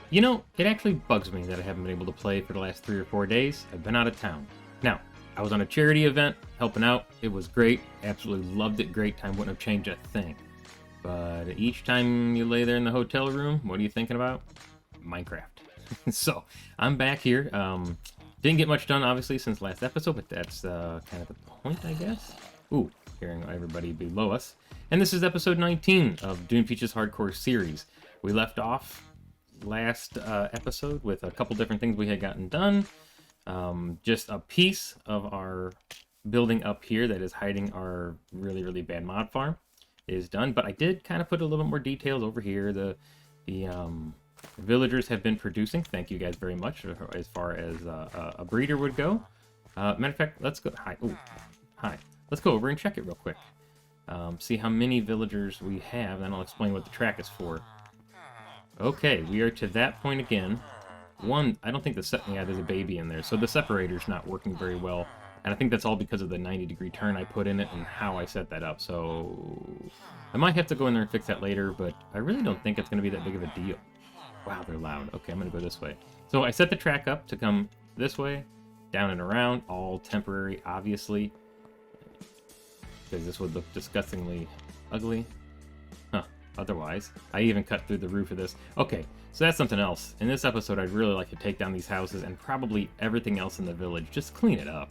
You know, it actually bugs me that I haven't been able to play for the last 3 or 4 days. I've been out of town. Now, I was on a charity event, helping out. It was great. Absolutely loved it. Great time. Wouldn't have changed a thing. But each time you lay there in the hotel room, what are you thinking about? Minecraft. So, I'm back here. Didn't get much done, obviously, since last episode, but that's kind of the point, I guess. Ooh, hearing everybody below us. And this is episode 19 of Dune Peach's Hardcore series. We left off last episode with a couple different things we had gotten done. Just a piece of our building up here that is hiding our really, really bad mod farm is done. But I did kind of put a little more details over here. The villagers have been producing. Thank you guys very much as far as a breeder would go. Matter of fact, let's go. Hi. Ooh, hi. Let's go over and check it real quick. See how many villagers we have, and I'll explain what the track is for. Okay, we are to that point again. One, I don't think yeah, there's a baby in there, so the separator's not working very well. And I think that's all because of the 90-degree turn I put in it and how I set that up. So I might have to go in there and fix that later, but I really don't think it's going to be that big of a deal. Wow, they're loud. Okay, I'm going to go this way. So I set the track up to come this way, down and around, all temporary, obviously, because this would look disgustingly ugly. Otherwise, I even cut through the roof of this. Okay, so that's something else. In this episode, I'd really like to take down these houses and probably everything else in the village. Just clean it up.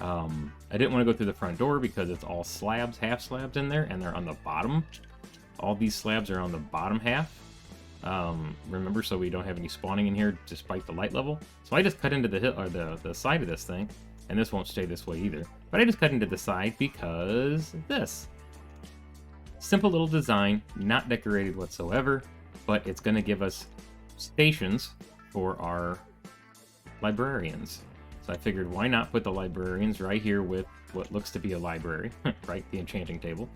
I didn't want to go through the front door because it's all slabs, half slabs in there, and they're on the bottom. All these slabs are on the bottom half. Remember, so we don't have any spawning in here despite the light level. So I just cut into the hill or the side of this thing, and this won't stay this way either. But I just cut into the side because this. Simple little design, not decorated whatsoever, but it's going to give us stations for our librarians. So I figured, why not put the librarians right here with what looks to be a library, right? The enchanting table.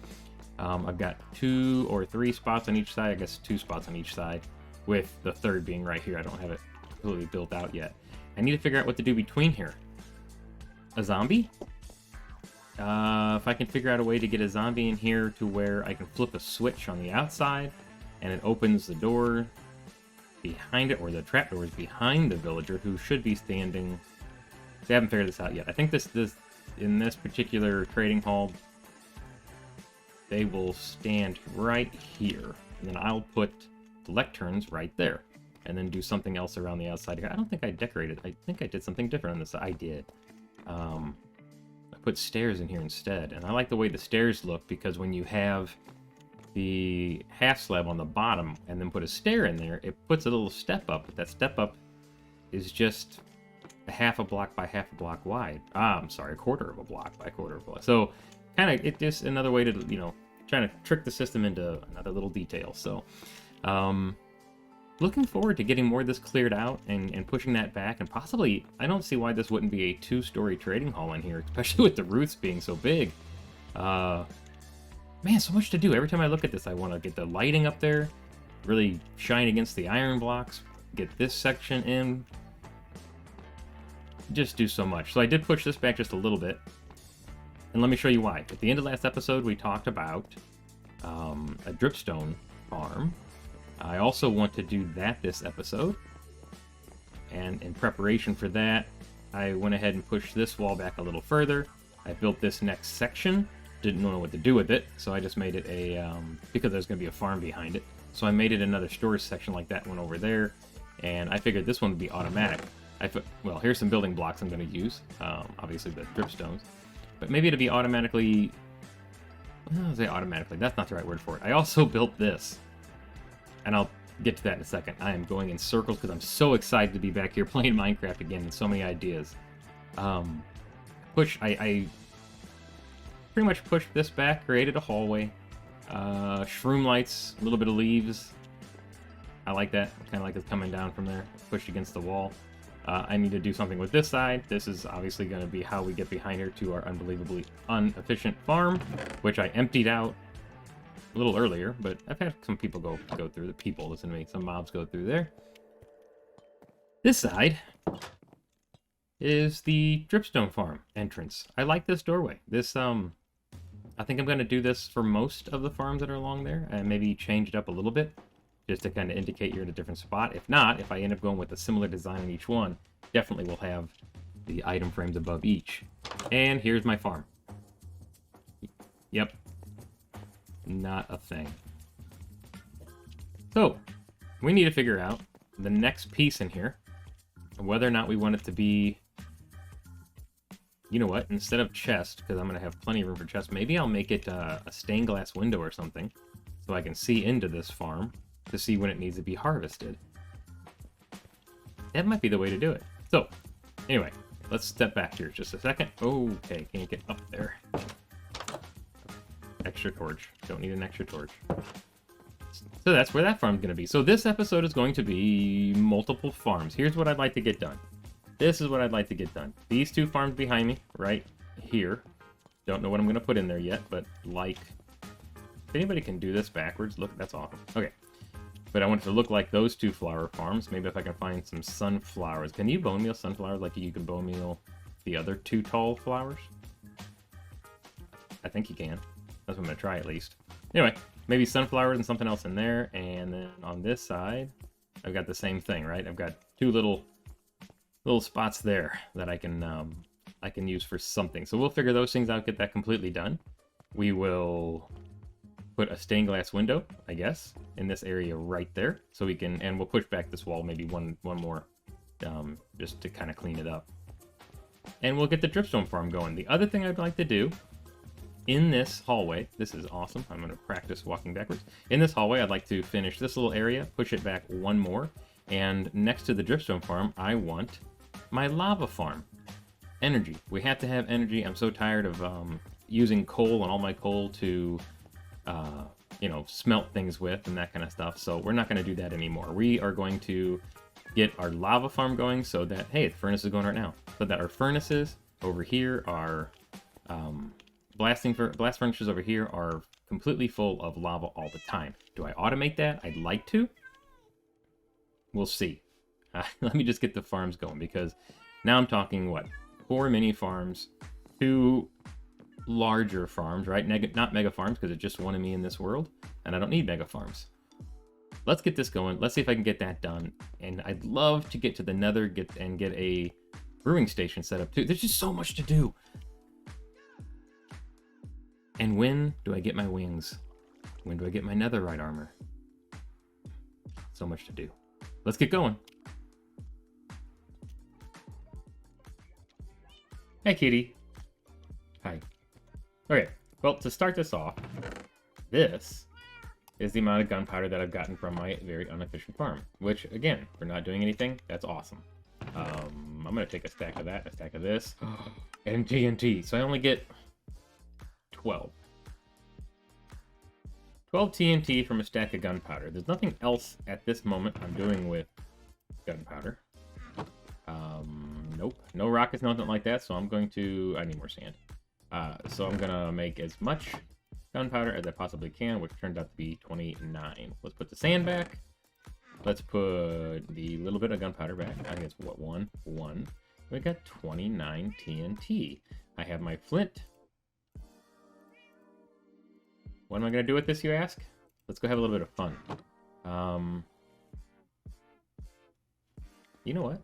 I've got 2 or 3 spots on each side, I guess 2 spots on each side, with the third being right here. I don't have it completely built out yet. I need to figure out what to do between here. A zombie? If I can figure out a way to get a zombie in here to where I can flip a switch on the outside and it opens the door behind it, or the trapdoor is behind the villager who should be standing. See, I haven't figured this out yet. I think this in this particular trading hall, they will stand right here. And then I'll put the lecterns right there. And then do something else around the outside. I don't think I decorated. I think I did something different on this. I did. Put stairs in here instead, and I like the way the stairs look because when you have the half slab on the bottom and then put a stair in there, it puts a little step up, but that step up is just a half a block by half a block wide. I'm sorry, a quarter of a block by a quarter of a block. So kind of, it's just another way to, trying to trick the system into another little detail. So looking forward to getting more of this cleared out and pushing that back, and possibly, I don't see why this wouldn't be a 2-story trading hall in here, especially with the roofs being so big. Man, so much to do. Every time I look at this, I want to get the lighting up there, really shine against the iron blocks, get this section in, just do so much. So I did push this back just a little bit, and let me show you why. At the end of last episode, we talked about a Dripstone Farm. I also want to do that this episode, and in preparation for that, I went ahead and pushed this wall back a little further. I built this next section, didn't know what to do with it, so I just made it because there's going to be a farm behind it, so I made it another storage section like that one over there, and I figured this one would be automatic. Well, here's some building blocks I'm going to use, obviously the dripstones, but maybe it'll be automatically, I'll say automatically, that's not the right word for it. I also built this. And I'll get to that in a second. I am going in circles because I'm so excited to be back here playing Minecraft again and so many ideas. I pretty much pushed this back, created a hallway. Shroom lights, a little bit of leaves. I like that. Kind of like it's coming down from there, pushed against the wall. I need to do something with this side. This is obviously going to be how we get behind here to our unbelievably inefficient farm, which I emptied out a little earlier, but I've had some people go through. The people, listen to me, some mobs go through there. This side is the Dripstone Farm entrance. I like this doorway. This, I think I'm going to do this for most of the farms that are along there, and maybe change it up a little bit. just to kind of indicate you're in a different spot. If not, if I end up going with a similar design in each one, definitely will have the item frames above each. And here's my farm. Yep. Not a thing. So, we need to figure out the next piece in here, whether or not we want it to be... You know what? Instead of chest, because I'm going to have plenty of room for chest, maybe I'll make it a stained glass window or something, so I can see into this farm to see when it needs to be harvested. That might be the way to do it. So, anyway, let's step back here just a second. Okay, can't get up there. Extra torch. Don't need an extra torch. So that's where that farm's going to be. So this episode is going to be multiple farms. Here's what I'd like to get done. This is what I'd like to get done. These two farms behind me, right here. Don't know what I'm going to put in there yet, but like... If anybody can do this backwards, look, that's awesome. Okay. But I want it to look like those two flower farms. Maybe if I can find some sunflowers. Can you bone meal sunflowers like you can bone meal the other two tall flowers? I think you can. That's what I'm going to try at least. Anyway, maybe sunflowers and something else in there. And then on this side, I've got the same thing, right? I've got two little spots there that I can use for something. So we'll figure those things out, get that completely done. We will put a stained glass window, I guess, in this area right there, so we can, and we'll push back this wall maybe one more, just to kind of clean it up. And we'll get the Dripstone Farm going. The other thing I'd like to do in this hallway, this is awesome. I'm going to practice walking backwards. In this hallway, I'd like to finish this little area, push it back one more, and next to the Dripstone Farm, I want my lava farm. Energy. We have to have energy. I'm so tired of using coal and all my coal to, you know, smelt things with and that kind of stuff. So we're not going to do that anymore. We are going to get our lava farm going so that, hey, the furnace is going right now. So that our furnaces over here are, blast furnaces over here are completely full of lava all the time. Do I automate that? I'd like to. We'll see. Let me just get the farms going, because now I'm talking, what, 4 mini farms, 2 larger farms, right? Not mega farms, because it's just one of me in this world, and I don't need mega farms. Let's get this going. Let's see if I can get that done. And I'd love to get to the nether and get a brewing station set up too. There's just so much to do. And when do I get my wings? When do I get my netherite armor? So much to do. Let's get going. Hey, kitty. Hi. Okay, well, to start this off, this is the amount of gunpowder that I've gotten from my very inefficient farm, which, again, for not doing anything, that's awesome. I'm going to take a stack of that, a stack of this, and TNT. So I only get 12. 12 TNT from a stack of gunpowder. There's nothing else at this moment I'm doing with gunpowder. Nope. No rockets, nothing like that, so I'm going to... I need more sand. So I'm going to make as much gunpowder as I possibly can, which turned out to be 29. Let's put the sand back. Let's put the little bit of gunpowder back. I think it's, what, 1? We got 29 TNT. I have my flint. What am I going to do with this, you ask? Let's go have a little bit of fun. You know what?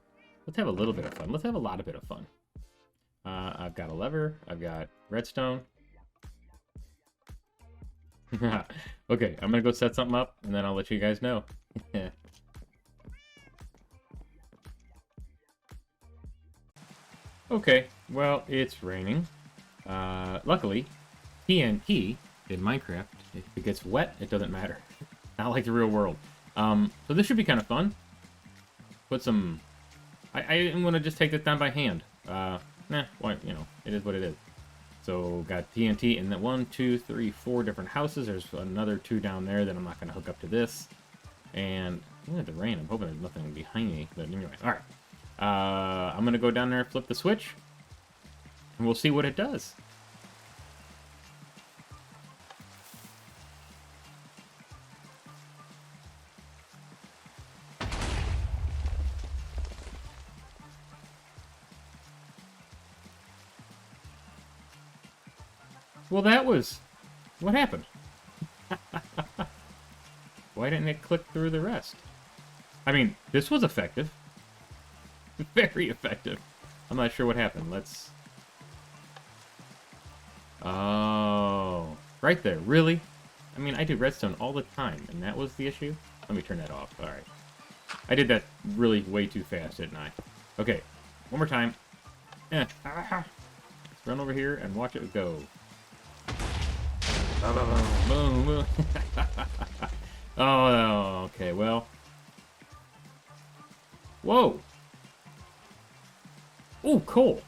Let's have a little bit of fun. Let's have a lot of bit of fun. I've got a lever. I've got redstone. Okay, I'm going to go set something up, and then I'll let you guys know. Okay, well, it's raining. Luckily, TNT in Minecraft, if it gets wet, it doesn't matter. Not like the real world. So this should be kind of fun. Put some... I didn't want to just take this down by hand. Well, you know, it is what it is. So, got TNT in that 1, 2, 3, 4 different houses. There's another 2 down there that I'm not going to hook up to this. And, look at the rain. I'm hoping there's nothing behind me. But anyway, alright. I'm going to go down there and flip the switch. And we'll see what it does. Well, that was... What happened? Why didn't it click through the rest? I mean, this was effective. Very effective. I'm not sure what happened. Let's... Oh, right there. Really? I mean, I do redstone all the time, and that was the issue? Let me turn that off. All right. I did that really way too fast, didn't I? Okay, one more time. Let's run over here and watch it go. Boom, boom. Oh, okay, well. Whoa. Oh, cool.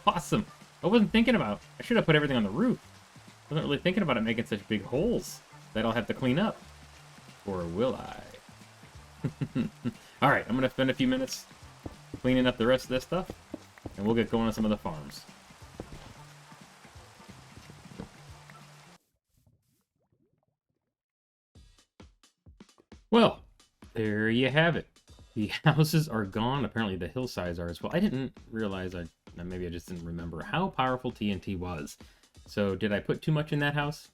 Awesome. I wasn't thinking about... I should have put everything on the roof. I wasn't really thinking about it making such big holes that I'll have to clean up. Or will I? Alright, I'm going to spend a few minutes cleaning up the rest of this stuff, and we'll get going on some of the farms. Well, there you have it. The houses are gone. Apparently the hillsides are as well. I didn't realize, maybe I just didn't remember how powerful TNT was. So did I put too much in that house?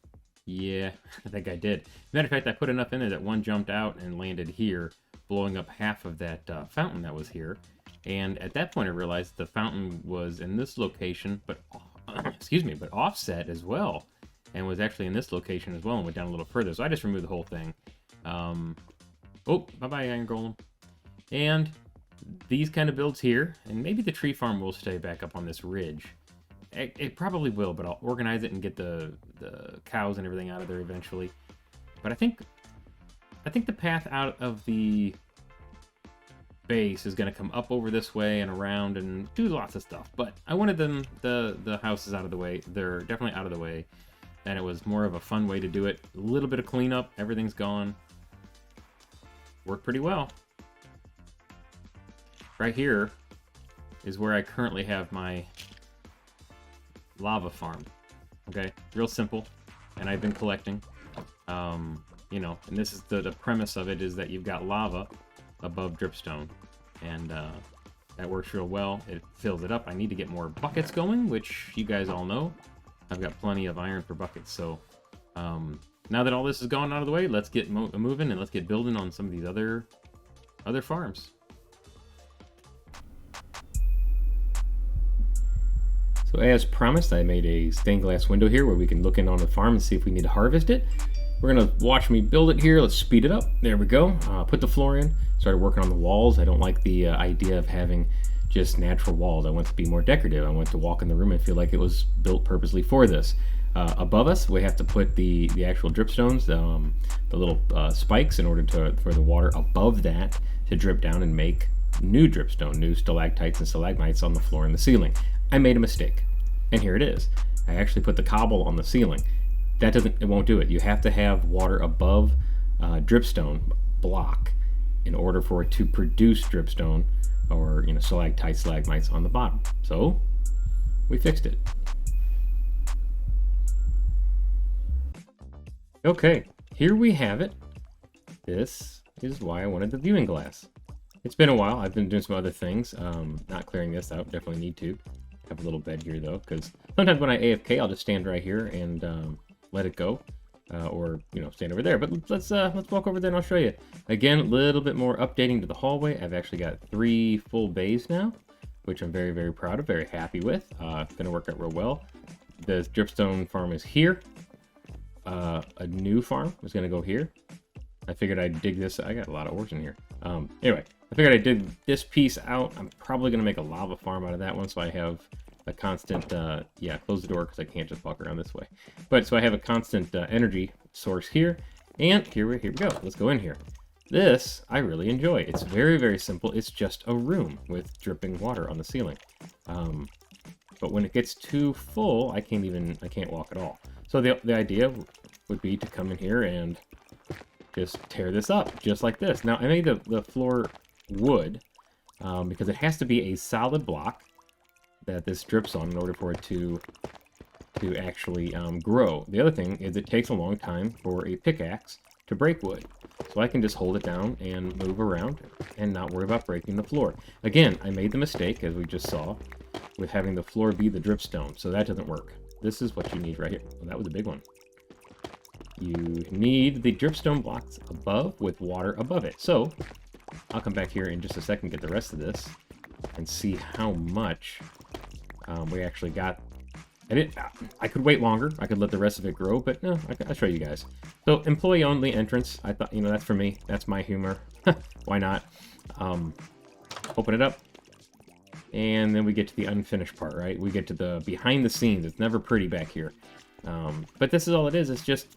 Yeah, I think I did. Matter of fact, I put enough in there that one jumped out and landed here, blowing up half of that fountain that was here. And at that point I realized the fountain was in this location, but excuse me, but offset as well. And was actually in this location as well and went down a little further. So I just removed the whole thing. Oh, bye-bye, Iron Golem. And these kind of builds here, and maybe the tree farm will stay back up on this ridge. It probably will, but I'll organize it and get the cows and everything out of there eventually. But I think the path out of the base is going to come up over this way and around and do lots of stuff. But I wanted the houses out of the way. They're definitely out of the way. And it was more of a fun way to do it. A little bit of cleanup. Everything's gone. Worked pretty well. Right here is where I currently have my lava farm. Okay, real simple. And I've been collecting. You know, and this is the premise of it is that you've got lava above dripstone. And that works real well. It fills it up. I need to get more buckets going, which you guys all know. I've got plenty of iron for buckets. So now that all this is gone out of the way, let's get moving and let's get building on some of these other farms. So as promised, I made a stained glass window here where we can look in on the farm and see if we need to harvest it. We're going to watch me build it here. Let's speed it up. There we go. Put the floor in. Started working on the walls. I don't like the idea of having just natural walls. I want to be more decorative. I want to walk in the room and feel like it was built purposely for this. Above us, we have to put the actual dripstones, the little spikes in order for the water above that to drip down and make new dripstone, new stalactites and stalagmites on the floor and the ceiling. I made a mistake, and here it is. I actually put the cobble on the ceiling. It won't do it. You have to have water above dripstone block in order for it to produce dripstone or stalactites, stalagmites on the bottom. So we fixed it. Okay, here we have it. This is why I wanted the viewing glass. It's been a while. I've been doing some other things. Not clearing this out. Definitely need to. Have a little bed here though, because sometimes when I AFK, I'll just stand right here and let it go, or stand over there. But let's walk over there and I'll show you. Again, a little bit more updating to the hallway. I've actually got 3 full bays now, which I'm very, very proud of, very happy with. It's gonna work out real well. The Dripstone Farm is here. A new farm is gonna go here. I figured I'd dig this. I got a lot of ores in here. Anyway, I figured I'd dig this piece out. I'm probably gonna make a lava farm out of that one, so I have a constant, yeah, close the door because I can't just walk around this way. But so I have a constant energy source here, and here we go. Let's go in here. This I really enjoy. It's very, very simple. It's just a room with dripping water on the ceiling. But when it gets too full, I can't walk at all. So the idea would be to come in here and just tear this up, just like this. Now, I made the floor wood because it has to be a solid block that this drips on in order for it to actually grow. The other thing is it takes a long time for a pickaxe to break wood. So I can just hold it down and move around and not worry about breaking the floor. Again, I made the mistake, as we just saw, with having the floor be the dripstone. So that doesn't work. This is what you need right here. Well, that was a big one. you need the dripstone blocks above with water above it. So I'll come back here in just a second, get the rest of this, and see how much we actually got. I could wait longer. I could let the rest of it grow, but no, I'll show you guys. So employee-only entrance. I thought, that's for me. That's my humor. Why not? Open it up. And then we get to the unfinished part, right? We get to the behind the scenes. It's never pretty back here. But this is all it is. It's just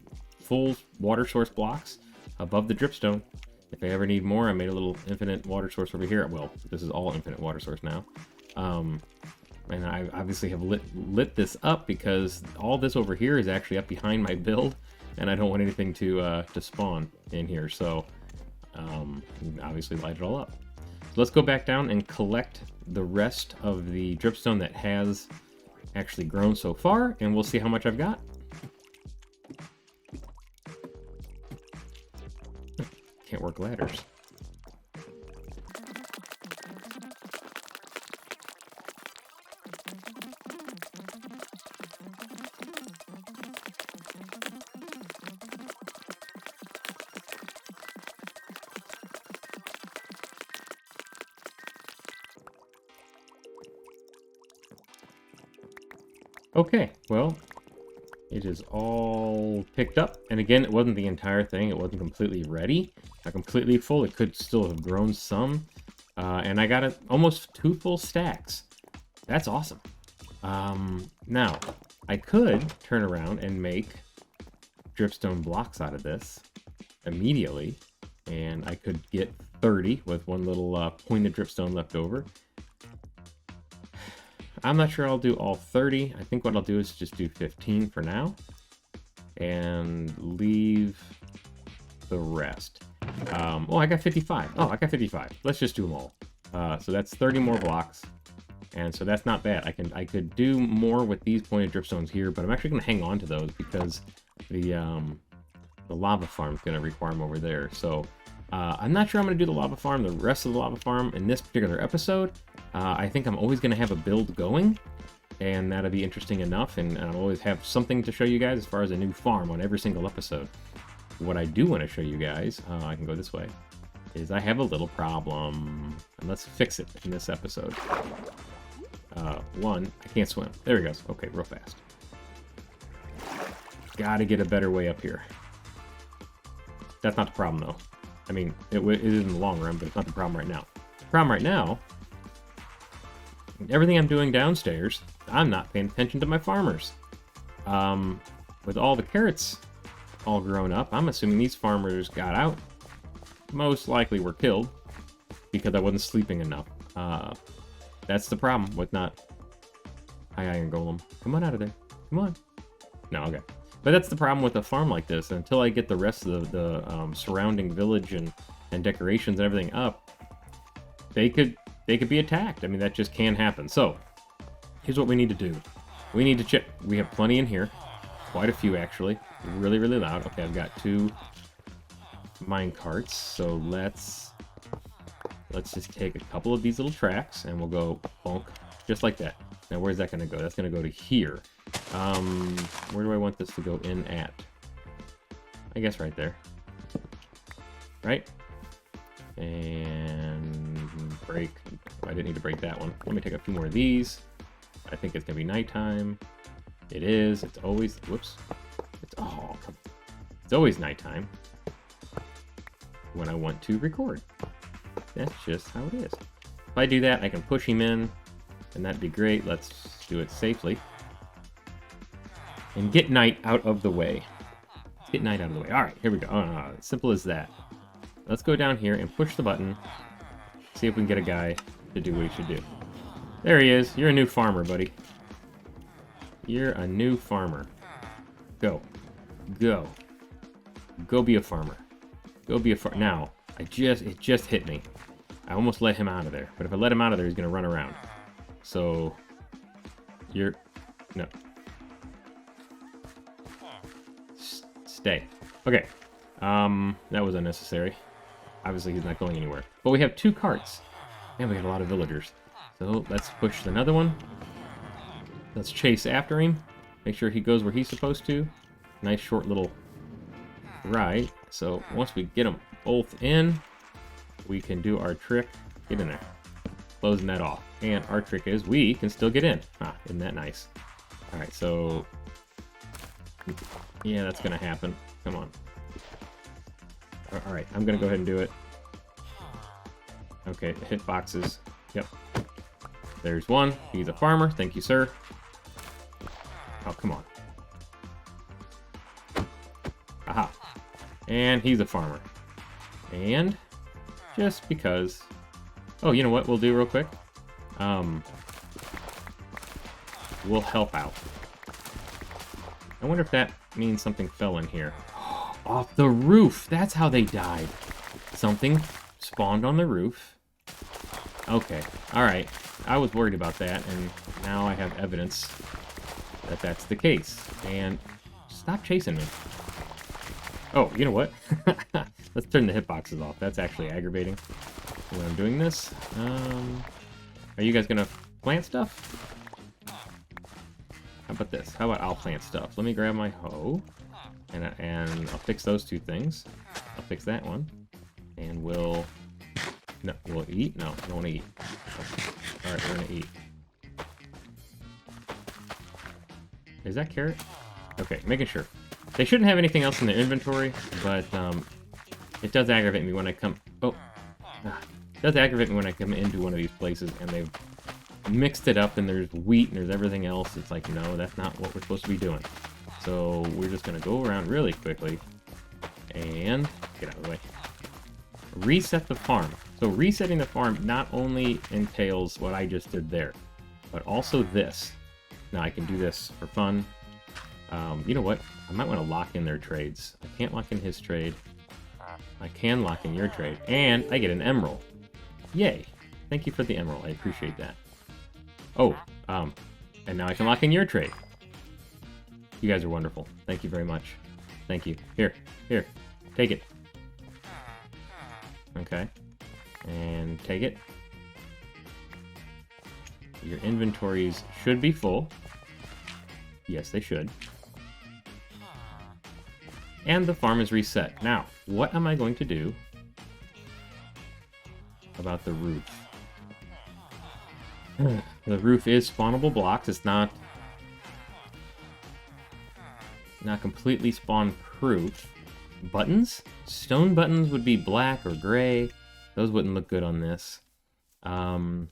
full water source blocks above the dripstone. If I ever need more, I made a little infinite water source over here. Well, this is all infinite water source now. And I obviously have lit this up because all this over here is actually up behind my build, and I don't want anything to spawn in here. So obviously light it all up. So let's go back down and collect the rest of the dripstone that has actually grown so far, and we'll see how much I've got. Can't work ladders. Okay, well, it is all picked up. And again, it wasn't the entire thing. It wasn't completely ready. Not completely full. It could still have grown some. And I got almost 2 full stacks. That's awesome. Now, I could turn around and make dripstone blocks out of this immediately. And I could get 30 with one little pointed dripstone left over. I'm not sure I'll do all 30. I think what I'll do is just do 15 for now and leave the rest. Oh, I got 55. Oh, I got 55. Let's just do them all. So that's 30 more blocks. And so that's not bad. I could do more with these pointed dripstones here, but I'm actually going to hang on to those because the lava farm is going to require them over there. So I'm not sure I'm going to do the lava farm, the rest of the lava farm in this particular episode. I think I'm always going to have a build going, and that'll be interesting enough, and I'll always have something to show you guys as far as a new farm on every single episode. What I do want to show you guys, I can go this way, is I have a little problem, and let's fix it in this episode. One, I can't swim. There he goes. Okay, real fast. Gotta get a better way up here. That's not the problem, though. I mean, it is in the long run, but it's not the problem right now. The problem right now, everything I'm doing downstairs, I'm not paying attention to my farmers. With all the carrots all grown up, I'm assuming these farmers got out. Most likely were killed because I wasn't sleeping enough. That's the problem with not... Hi, Iron Golem. Come on out of there. Come on. No, okay. But that's the problem with a farm like this. Until I get the rest of the surrounding village and decorations and everything up, they could be attacked. I mean, that just can happen. So, here's what we need to do. We need to chip. We have plenty in here. Quite a few, actually. Really, really loud. Okay, I've got 2 mine carts. So, let's just take a couple of these little tracks, and we'll go bonk, just like that. Now, where's that going to go? That's going to go to here. Where do I want this to go in at? I guess right there. Right? And break. I didn't need to break that one. Let me take a few more of these. I think it's gonna be nighttime. It is. It's always. Whoops. It's always nighttime when I want to record. That's just how it is. If I do that, I can push him in, and that'd be great. Let's do it safely and get night out of the way. Get night out of the way. All right, here we go. Simple as that. Let's go down here and push the button. See if we can get a guy to do what he should do. There he is. You're a new farmer, buddy. You're a new farmer. Go. Go. Go be a farmer. Go be a farmer. Now, it just hit me. I almost let him out of there. But if I let him out of there, he's going to run around. So, no. Stay. Okay. That was unnecessary. Obviously, he's not going anywhere. But we have 2 carts. And we got a lot of villagers. So, let's push another one. Let's chase after him. Make sure he goes where he's supposed to. Nice short little right. So once we get them both in, we can do our trick. Get in there. Closing that off. And our trick is we can still get in. Ah, isn't that nice? Alright, so... yeah, that's going to happen. Come on. Alright, I'm going to go ahead and do it. Okay, hit boxes. Yep. There's one. He's a farmer. Thank you, sir. Oh, come on. Aha. And he's a farmer. And just because... oh, you know what we'll do real quick? We'll help out. I wonder if that means something fell in here. Off the roof! That's how they died. Something spawned on the roof. Okay, alright. I was worried about that, and now I have evidence that that's the case. And stop chasing me. Oh, you know what? Let's turn the hitboxes off. That's actually aggravating when I'm doing this. Are you guys gonna plant stuff? How about this? How about I'll plant stuff? Let me grab my hoe, and I'll fix those two things. I'll fix that one, and we'll eat. No, I don't want to eat. All right, we're gonna eat. Is that carrot? Okay, making sure. They shouldn't have anything else in their inventory, but it does aggravate me when I come. Oh, it does aggravate me when I come into one of these places and they've mixed it up and there's wheat and there's everything else. It's like, no, that's not what we're supposed to be doing. So we're just gonna go around really quickly and get out of the way. Reset the farm. So resetting the farm not only entails what I just did there, but also this. Now I can do this for fun. You know what? I might want to lock in their trades. I can't lock in his trade. I can lock in your trade. And I get an emerald. Yay. Thank you for the emerald. I appreciate that. Oh, and now I can lock in your trade. You guys are wonderful. Thank you very much. Thank you. Here. Take it. Okay. And take it. Your inventories should be full. Yes, they should. And the farm is reset. Now, what am I going to do about the roof? The roof is spawnable blocks. It's not completely spawn-proof. Buttons? Stone buttons would be black or gray. Those wouldn't look good on this. The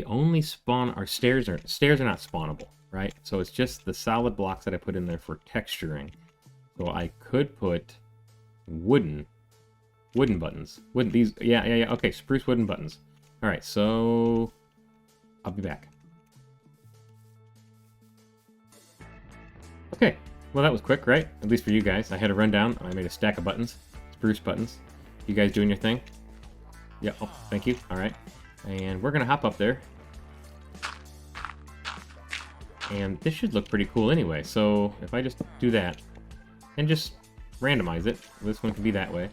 only spawn are stairs. Stairs are not spawnable, right? So it's just the solid blocks that I put in there for texturing. So I could put wooden buttons. Yeah. Okay, spruce wooden buttons. All right, so I'll be back. Okay, well that was quick, right? At least for you guys. I had a rundown. I made a stack of buttons, spruce buttons. You guys doing your thing? Yeah. Oh, thank you. All right, and we're gonna hop up there. And this should look pretty cool anyway. So if I just do that. And just randomize it. This one can be that way.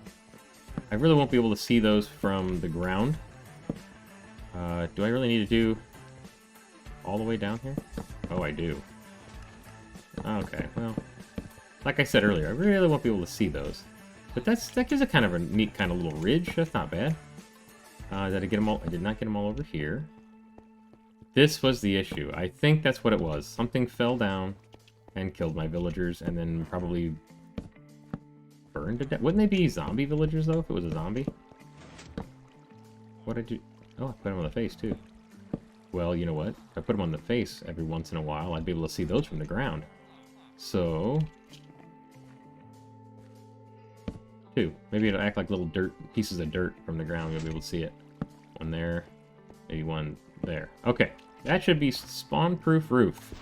I really won't be able to see those from the ground. Do I really need to do all the way down here? Oh, I do. Okay, well, like I said earlier, I really won't be able to see those. But that gives a kind of a neat kind of little ridge. That's not bad. Did I get them all? I did not get them all over here. This was the issue. I think that's what it was. Something fell down and killed my villagers, and then probably burned to death. Wouldn't they be zombie villagers, though, if it was a zombie? What did you... oh, I put them on the face, too. Well, you know what? If I put them on the face every once in a while, I'd be able to see those from the ground. So... two. Maybe it'll act like little dirt pieces of dirt from the ground. You'll be able to see it. One there. Maybe one there. Okay. That should be spawn-proof roof.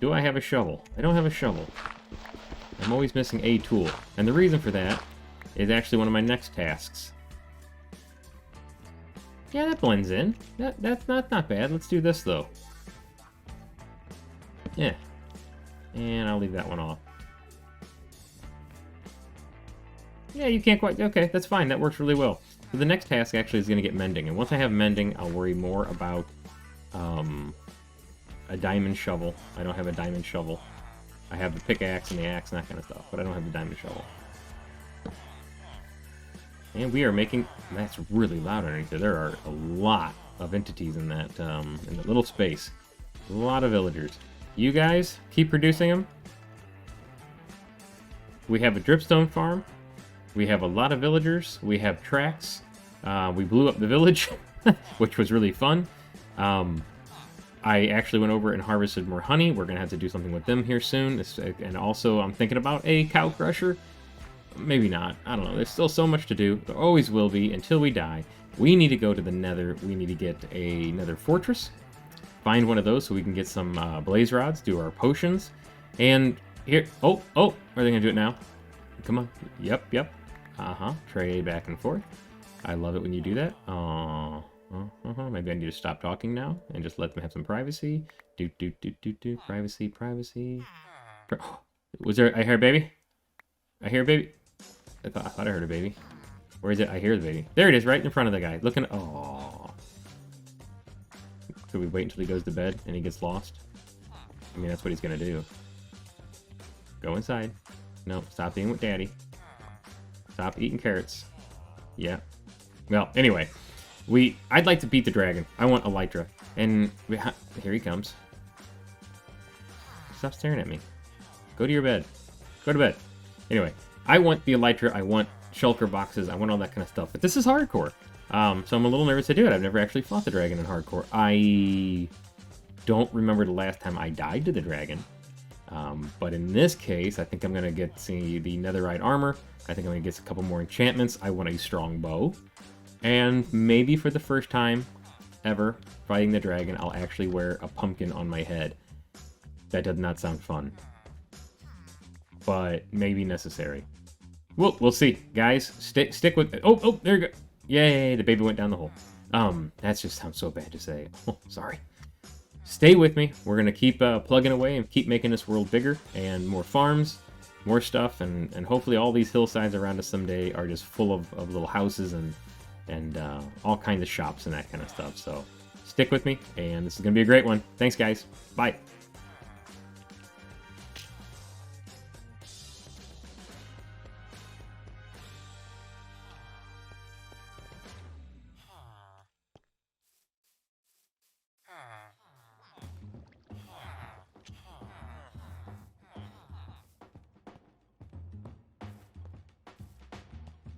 Do I have a shovel? I don't have a shovel. I'm always missing a tool. And the reason for that is actually one of my next tasks. Yeah, that blends in. That's not bad. Let's do this, though. Yeah. And I'll leave that one off. Yeah, you can't quite... okay, that's fine. That works really well. So the next task actually is going to get mending. And once I have mending, I'll worry more about... a diamond shovel. I don't have a diamond shovel. I have the pickaxe and the axe and that kind of stuff, but I don't have the diamond shovel. And we are making... That's really loud underneath there. There are a lot of entities in that little space. A lot of villagers. You guys, keep producing them. We have a Dripstone Farm. We have a lot of villagers. We have tracks. We blew up the village, which was really fun. I actually went over and harvested more honey. We're going to have to do something with them here soon. And also, I'm thinking about a cow crusher. Maybe not. I don't know. There's still so much to do. There always will be until we die. We need to go to the nether. We need to get a nether fortress. Find one of those so we can get some blaze rods, do our potions. And here... Oh, are they going to do it now? Come on. Yep. Trade back and forth. I love it when you do that. Maybe I need to stop talking now and just let them have some privacy. Privacy. Was there... I hear a baby? I hear a baby. I thought I heard a baby. Where is it? I hear the baby. There it is, right in front of the guy. Looking... Oh. Could we wait until he goes to bed and he gets lost? I mean, that's what he's gonna do. Go inside. No, stop being with Daddy. Stop eating carrots. Yeah. Well, anyway. I'd like to beat the dragon. I want Elytra. And here he comes. Stop staring at me. Go to your bed. Go to bed. Anyway, I want the Elytra. I want shulker boxes. I want all that kind of stuff. But this is hardcore. So I'm a little nervous to do it. I've never actually fought the dragon in hardcore. I don't remember the last time I died to the dragon. But in this case, I think I'm going to see the netherite armor. I think I'm going to get a couple more enchantments. I want a strong bow. And maybe for the first time ever fighting the dragon, I'll actually wear a pumpkin on my head. That does not sound fun. But maybe necessary. We'll see. Guys, stick with... Oh, there you go. Yay, the baby went down the hole. That just sounds so bad to say. Oh, sorry. Stay with me. We're going to keep plugging away and keep making this world bigger and more farms, more stuff, and hopefully all these hillsides around us someday are just full of little houses and all kinds of shops and that kind of stuff. So stick with me, and this is going to be a great one. Thanks, guys. Bye.